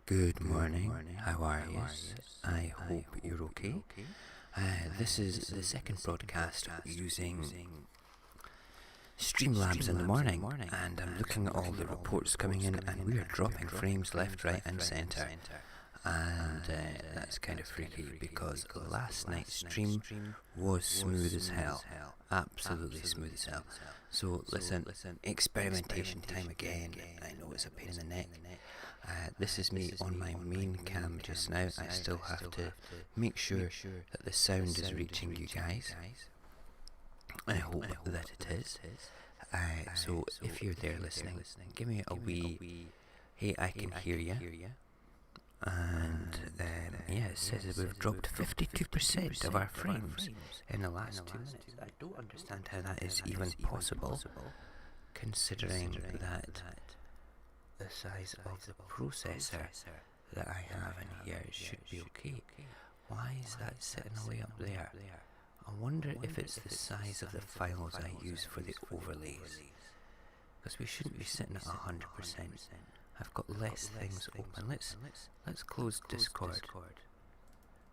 Good morning, how are you? I hope you're okay. This is the second broadcast using Streamlabs in the morning, and I'm looking at all the reports coming in, and we are dropping frames left, right and centre. And that's kind of freaky because last night's stream was smooth as hell, absolutely smooth as hell. So listen, experimentation time again. I know it's a pain in the neck. This is me on my main cam just now. I still have to make sure that the sound is reaching you guys. I hope that it is. So if you're there listening, give me a wee, hey, I can hear you. And yeah, it says that we've dropped 52% of our frames in the last 2 minutes. I don't understand how that is even possible, considering that the size of the processor that I have in here should be okay. Why is that sitting away up there? I wonder if it's the size of the files I use for the overlays, because we shouldn't be sitting at 100%. I've got less things open. Let's close Discord,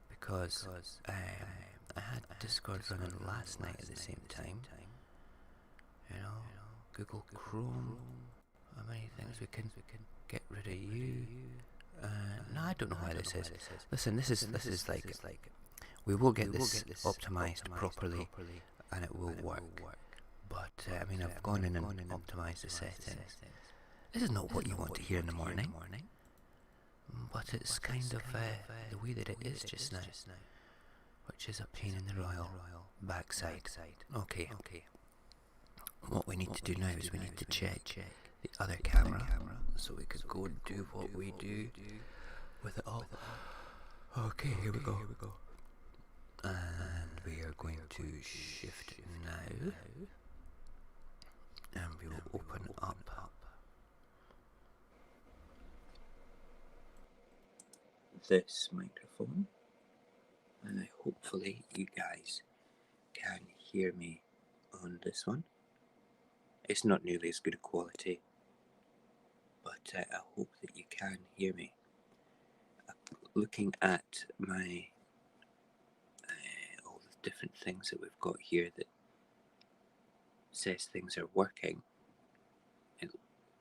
because I had Discord running last night at the same time. You know, Google Chrome. How many things we can get rid of you? No, I don't know why this is. Listen, this is like we will get this optimized properly, and it will work. But I mean, I've gone in and optimized the settings. This is not what you want to hear in the morning, but it's kind of the way that it is just now, which is a pain in the royal backside. Okay. What we need to do now is we need to check the other camera, so we could go and do what we do with it all. Okay, here we go. And we are going to shift now, and we will open up this microphone, and hopefully you guys can hear me on this one. It's not nearly as good a quality, but I hope that you can hear me. Looking at my all the different things that we've got here that says things are working, it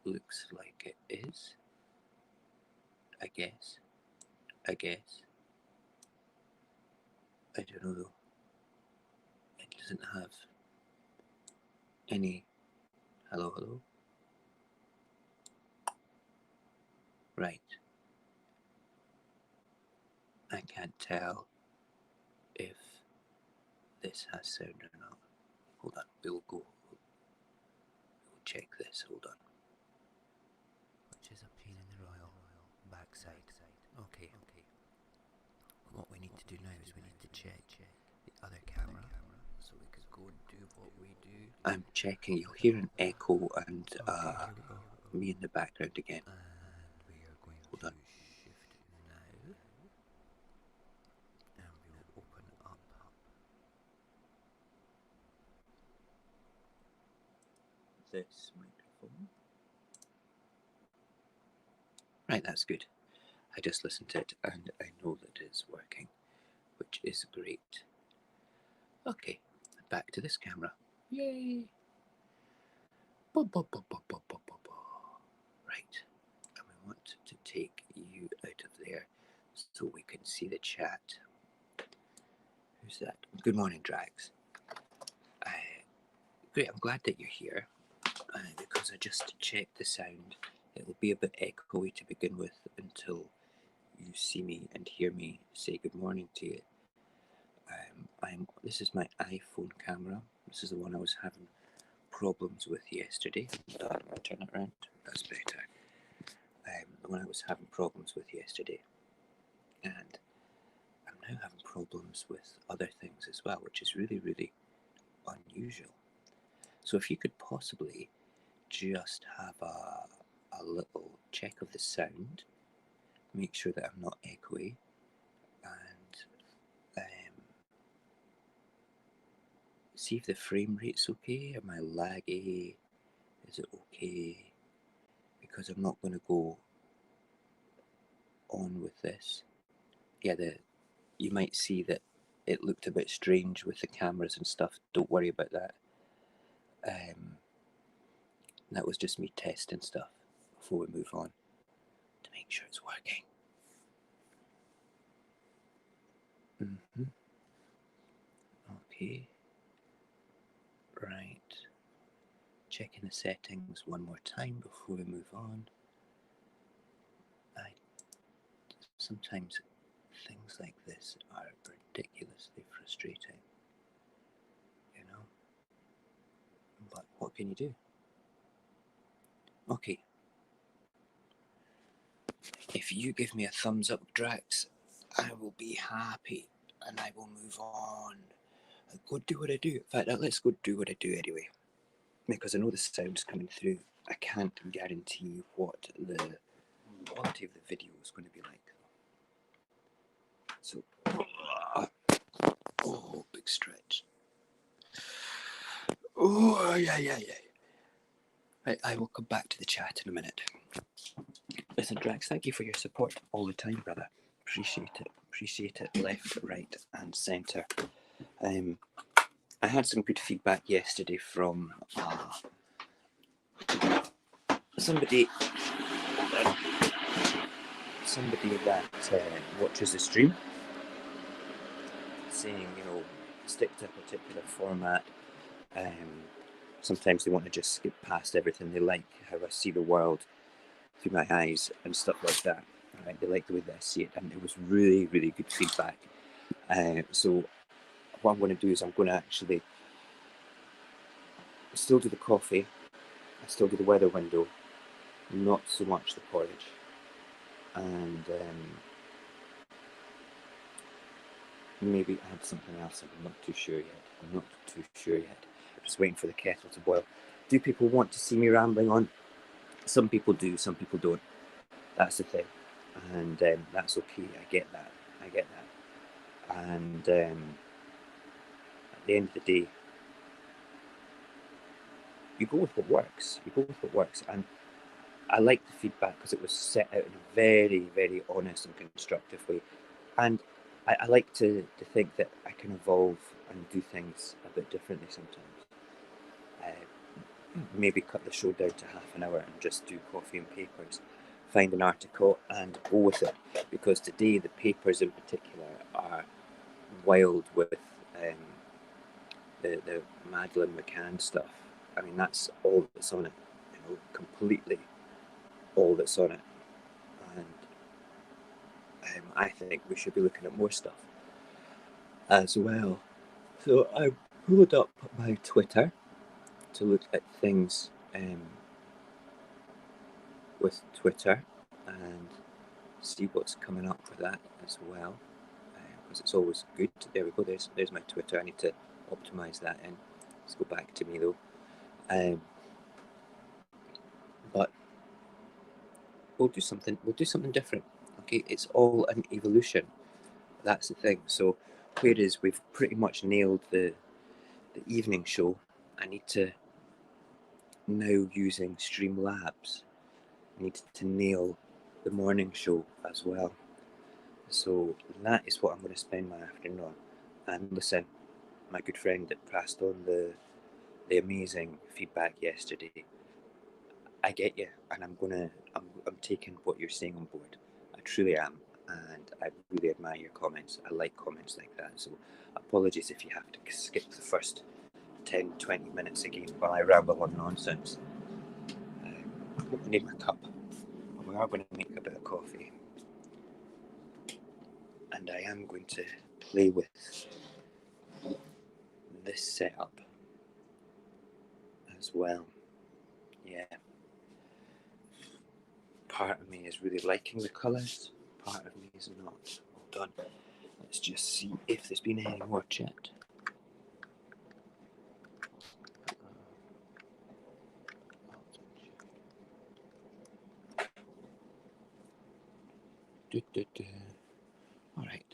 looks like it is. I guess. I don't know though. It doesn't have any hello. Right. I can't tell if this has sound or not. Hold on, we'll check this, hold on. Which is a pain in the royal backside. Okay. What we need to do now is we need to check the other camera, so we could go and do what we do. I'm checking, you'll hear an echo and me in the background again. And we are going hold on. Shift now, and we will open up this microphone. Right, that's good. I just listened to it and I know that it's working, which is great. Okay, back to this camera. Yay! Right, and we want to take you out of there so we can see the chat. Who's that? Good morning, Drags. Great, I'm glad that you're here, because I just checked the sound. It will be a bit echoey to begin with until you see me and hear me say good morning to you. This is my iPhone camera. This is the one I was having problems with yesterday. Hold on, I'll turn it around. That's better. The one I was having problems with yesterday. And I'm now having problems with other things as well, which is really, really unusual. So if you could possibly just have a little check of the sound, make sure that I'm not echoey, and see if the frame rate's okay. Am I laggy? Is it okay? Because I'm not going to go on with this. Yeah, you might see that it looked a bit strange with the cameras and stuff. Don't worry about that. That was just me testing stuff before we move on to make sure it's working. Okay. Right. Checking the settings one more time before we move on. Sometimes things like this are ridiculously frustrating, you know? But what can you do? Okay. If you give me a thumbs up, Drax, I will be happy and I will move on. I'll go do what I do. In fact, let's go do what I do anyway. Because I know the sound's coming through. I can't guarantee what the quality of the video is going to be like. So, oh, big stretch. Oh, yeah. Right, I will come back to the chat in a minute. Listen, Drax, thank you for your support all the time, brother. Appreciate it, left, right, and centre. I had some good feedback yesterday from somebody that watches the stream, saying, stick to a particular format. Sometimes they want to just skip past everything. They like how I see the world through my eyes and stuff like that. Right? They like the way that I see it, and it was really, really good feedback. So what I'm going to do is I'm going to actually still do the coffee, I still do the weather window, not so much the porridge, and maybe add something else. I'm not too sure yet. I'm just waiting for the kettle to boil. Do people want to see me rambling on? Some people do, some people don't. That's the thing, and that's okay. I get that. And at the end of the day, you go with what works. And I like the feedback because it was set out in a very, very honest and constructive way. And I like to think that I can evolve and do things a bit differently sometimes. Maybe cut the show down to half an hour and just do coffee and papers. Find an article and go with it. Because today the papers in particular are wild with the Madeleine McCann stuff. I mean, that's all that's on it. Completely all that's on it. And I think we should be looking at more stuff as well. So I pulled up my Twitter to look at things with Twitter and see what's coming up for that as well, because it's always good. There we go. There's my Twitter. I need to optimize that in. Let's go back to me though. But we'll do something different. Okay, it's all an evolution. That's the thing. So whereas we've pretty much nailed the evening show, I need to now, using Streamlabs, I need to nail the morning show as well. So that is what I'm going to spend my afternoon on. And listen, my good friend that passed on the amazing feedback yesterday, I get you, and I'm taking what you're saying on board. I truly am, and I really admire your comments. I like comments like that. So apologies if you have to skip the first 10-20 minutes again while I ramble on nonsense. I need my cup. We are going to make a bit of coffee, and I am going to play with this setup as well. Yeah. Part of me is really liking the colours, part of me is not. Hold on. Let's just see if there's been any more chat. All right.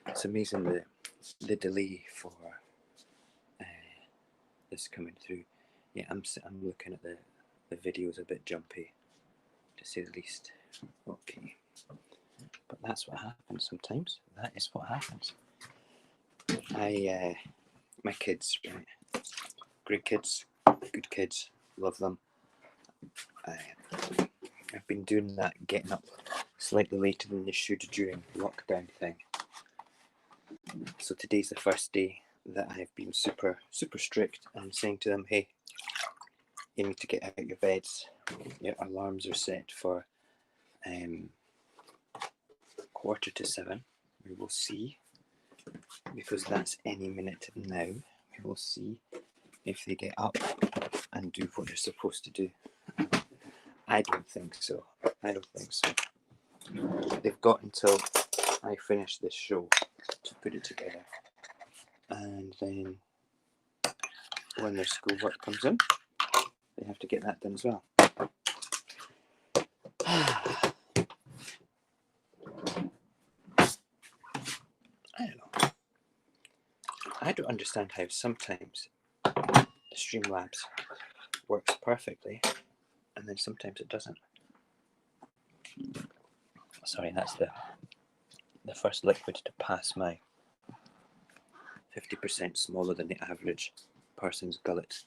It's amazing the delay for this coming through. Yeah, I'm looking at the video's a bit jumpy, to say the least. Okay. But that's what happens sometimes. That is what happens. My kids, right? Great kids, good kids, love them. I've been doing that, getting up slightly later than they should during the lockdown thing. So today's the first day that I've been super strict and saying to them, hey, you need to get out of your beds. Your alarms are set for 6:45. We will see, because that's any minute now. We will see if they get up and do what they're supposed to do. I don't think so. They've got until I finish this show to put it together. And then when their schoolwork comes in, they have to get that done as well. I don't know. I don't understand how sometimes Streamlabs works perfectly and then sometimes it doesn't. Sorry, that's the first liquid to pass my 50% smaller than the average person's gullet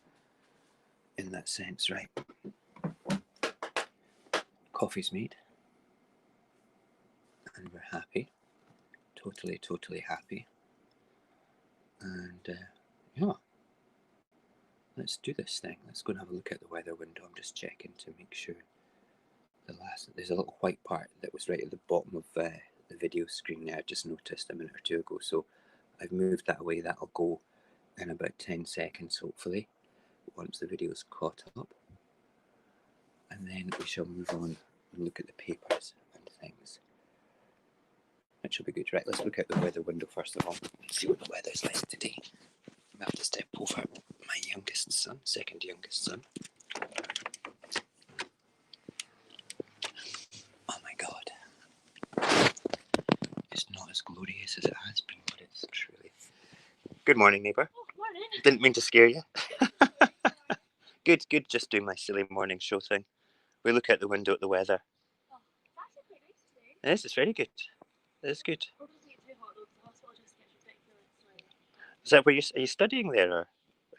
in that sense, right? Coffee's made and we're happy, totally happy. And yeah, let's do this thing. Let's go and have a look at the weather window. I'm just checking to make sure there's a little white part that was right at the bottom of the video screen there. I just noticed a minute or two ago, so I've moved that away. That'll go in about 10 seconds hopefully, once the video's caught up, and then we shall move on and look at the papers and things, which will be good. Right, let's look out the weather window first of all and see what the weather's like today. I have to step over my youngest son, second youngest son. Oh my god, it's not as glorious as it has been, but it's truly. Good morning, neighbour. Oh, morning. Didn't mean to scare you. Good, just doing my silly morning show thing. We look out the window at the weather. Oh, it's actually quite nice today. Yes, it's very good. It is good. Hope it doesn't get too hot though, because the hospital just gets ridiculous. Is that where are you studying there, or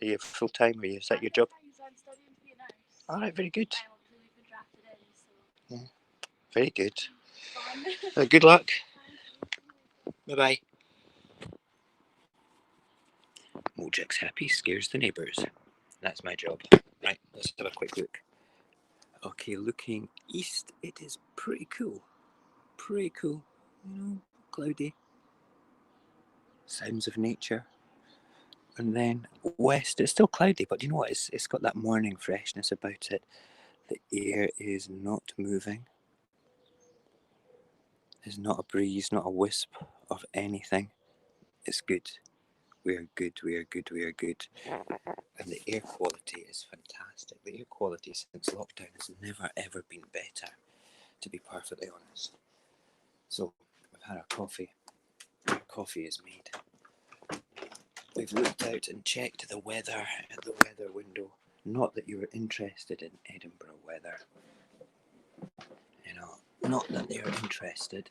are you full time? Is that your job? I'm studying to be a nurse. Alright, very good. Obviously we've been drafted in, so. Yeah. Very good. Fun. Good luck. Bye bye. Mojax Happy scares the neighbours. That's my job. Right, let's have a quick look. Okay, looking east, it is pretty cool. Pretty cool. You know, cloudy. Sounds of nature. And then west, it's still cloudy, but you know what? It's got that morning freshness about it. The air is not moving. There's not a breeze, not a wisp of anything. It's good. We are good. And the air quality is fantastic. The air quality since lockdown has never ever been better, to be perfectly honest. So we've had our coffee. Our coffee is made. We've looked out and checked the weather at the weather window. Not that you were interested in Edinburgh weather. You know, not that they're interested.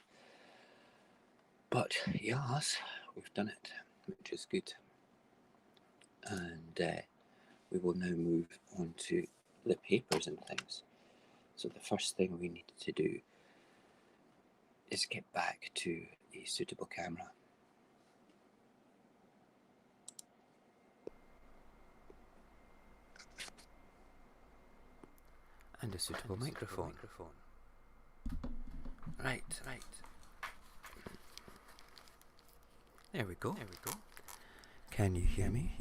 But yes, we've done it, which is good. And we will now move on to the papers and things. So the first thing we need to do is get back to a suitable camera. And a suitable microphone. Right. There we go. Can you hear me?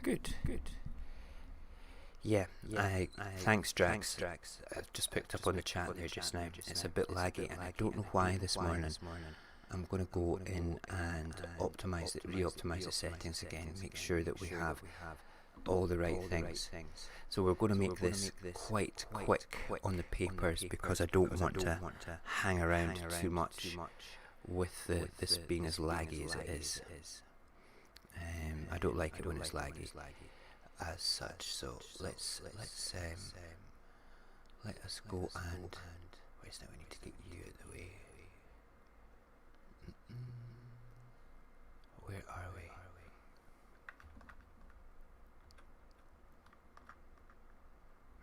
Good. Yeah, thanks Drax. I've just picked up on the chat there just now. It's a bit laggy and I don't know why this morning. I'm going to go in and re-optimize the settings again, make sure that we have all the right things. So we're going to make this quite quick on the papers because I don't want to hang around too much with this being as laggy as it is. I don't like it when it's laggy as such. So let us go and where's that? We need to get you out of the way. where are we?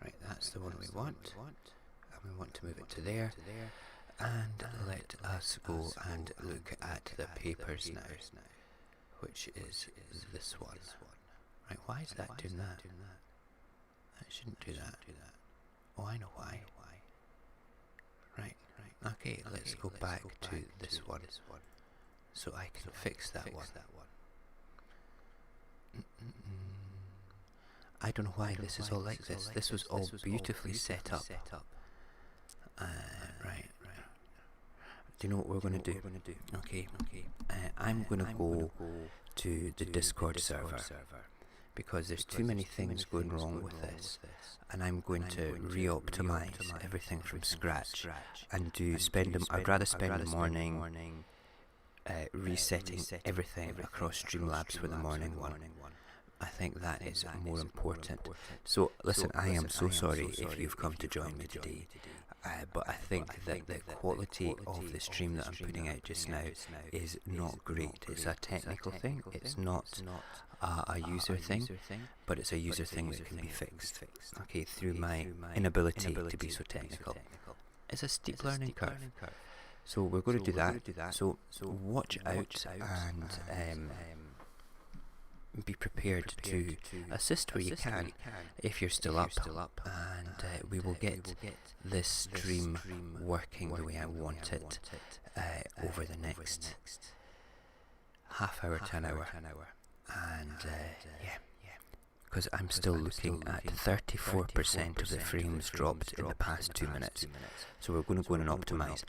Right, that's the one we want. And we want to move it to there. And let us go and look at the papers now, which is this one. Right, why is that doing that? That shouldn't do that. Oh, I know why. Right. Okay, let's go back to this one, so I can fix that one. I don't know why this is all like this. This was all beautifully set up. Right. Do you know what we're going to do? Okay. I'm going to go to the Discord server, because there's too many things going wrong with this, and I'm going to re-optimize everything from scratch and I'd rather spend the morning resetting everything across Streamlabs for the morning one. I think that is more important. So listen, I am so sorry if you've come to join me today, but I think that the quality of the stream that I'm putting out just now is not great. It's a technical thing, it's not a user thing, but it's a user thing that can be fixed, okay, through my inability to be so technical. It's a steep learning curve. So we're going to do that. So watch out and be prepared to assist where you can if you're still up, and we will get this stream working the way I want it over the next half hour to an hour, and because I'm still looking at 34% of the frames dropped in the past 2 minutes, so we're going to go in and optimize.